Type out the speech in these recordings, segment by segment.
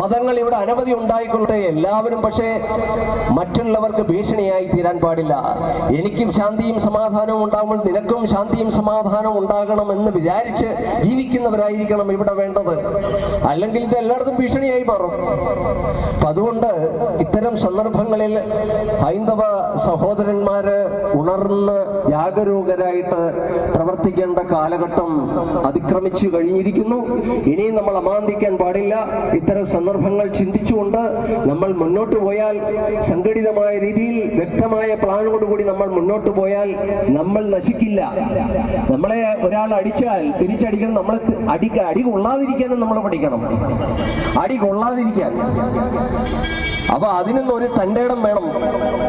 മതങ്ങൾ ഇവിടെ അനവധി ഉണ്ടായിക്കൊള്ളട്ടെ, എല്ലാവരും പക്ഷേ മറ്റുള്ളവർക്ക് ഭീഷണിയായി തീരാൻ പാടില്ല. എനിക്കും ശാന്തിയും സമാധാനവും ഉണ്ടാകുമ്പോൾ നിനക്കും ശാന്തിയും സമാധാനവും ഉണ്ടാകണം എന്ന് വിചാരിച്ച് ജീവിക്കുന്നവരായിരിക്കണം ഇവിടെ വേണ്ടത്. അല്ലെങ്കിൽ ഇത് എല്ലായിടത്തും ഭീഷണിയായി മാറും. അപ്പൊ അതുകൊണ്ട് ഇത്തരം സന്ദർഭങ്ങളിൽ ഹൈന്ദവ സഹോദരന്മാര് ഉണർന്ന് ജാഗരൂകരായിട്ട് പ്രവർത്തിക്കേണ്ട കാലഘട്ടം അതിക്രമിച്ചു കഴിഞ്ഞിരിക്കുന്നു. ഇനിയും നമ്മൾ അമാന്തിക്കാൻ പാടില്ല. ഇത്തരം സന്ദർഭങ്ങൾ ചിന്തിച്ചുകൊണ്ട് നമ്മൾ മുന്നോട്ട് പോയാൽ, സംഘടിതമായ രീതിയിൽ വ്യക്തമായ പ്ലാനോടുകൂടി നമ്മൾ മുന്നോട്ട് പോയാൽ നമ്മൾ നശിക്കില്ല. നമ്മളെ ഒരാൾ അടിച്ചാൽ തിരിച്ചടിക്കണം. നമ്മൾ അടി കൊള്ളാതിരിക്കാനും നമ്മൾ പഠിക്കണം. അടി കൊള്ളാതിരിക്കാൻ. അപ്പൊ അതിനൊന്നും ഒരു തന്റെ ഇടം വേണം.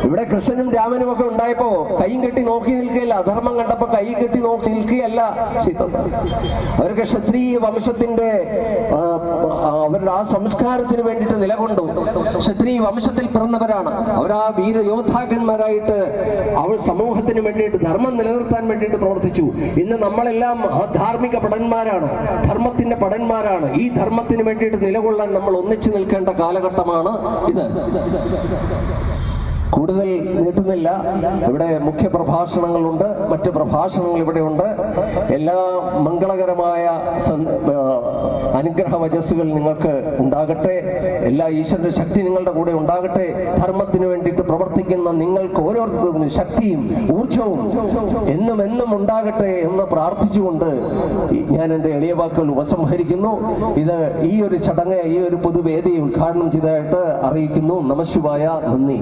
ഇവിടെ കൃഷ്ണനും രാമനും ഒക്കെ ഉണ്ടായപ്പോ കൈയും കെട്ടി നോക്കി നിൽക്കുകയല്ല. അധർമ്മം കണ്ടപ്പോ കൈ കെട്ടി നോക്കി നിൽക്കുകയല്ല ചെയ്തത്. അവർക്ക് ക്ഷത്രിയ വംശത്തിന്റെ അവരുടെ ആ സംസ്കാരത്തിന് വേണ്ടിയിട്ട് നിലകൊണ്ടു. ക്ഷത്രിയ വംശത്തിൽ പിറന്നവരാണ് അവർ. ആ വീരയോദ്ധാക്കന്മാരായിട്ട് അവർ സമൂഹത്തിന് വേണ്ടിയിട്ട് ധർമ്മം നിലനിർത്താൻ വേണ്ടിയിട്ട് പ്രവർത്തിച്ചു. ഇന്ന് നമ്മളെല്ലാം ധാർമ്മിക ഭടന്മാരാണ്, ധർമ്മത്തിന്റെ ഭടന്മാരാണ്. ഈ ധർമ്മത്തിന് വേണ്ടിയിട്ട് നിലകൊള്ളാൻ നമ്മൾ ഒന്നിച്ചു നിൽക്കേണ്ട കാലഘട്ടമാണ് ഇത്. കൂടുതൽ നീട്ടുന്നില്ല. ഇവിടെ മുഖ്യ പ്രഭാഷണങ്ങളുണ്ട്, മറ്റ് പ്രഭാഷണങ്ങൾ ഇവിടെ ഉണ്ട്. എല്ലാ മംഗളകരമായ അനുഗ്രഹ വചസ്സുകൾ നിങ്ങൾക്ക് ഉണ്ടാകട്ടെ. എല്ലാ ഈശ്വരന്റെ ശക്തി നിങ്ങളുടെ കൂടെ ഉണ്ടാകട്ടെ. ധർമ്മത്തിന് വേണ്ടിയിട്ട് പ്രവർത്തിക്കുന്ന നിങ്ങൾക്ക് ഓരോരുത്തർക്കും ശക്തിയും ഊർജവും എന്നും ഉണ്ടാകട്ടെ എന്ന് പ്രാർത്ഥിച്ചുകൊണ്ട് ഞാൻ എന്റെ എളിയ വാക്കുകൾ ഉപസംഹരിക്കുന്നു. ഇത് ഈ ഒരു ചടങ്ങ്, ഈ ഒരു പൊതുവേദി ഉദ്ഘാടനം ചെയ്തതായിട്ട് അറിയിക്കുന്നു. നമഃശിവായ. നന്ദി.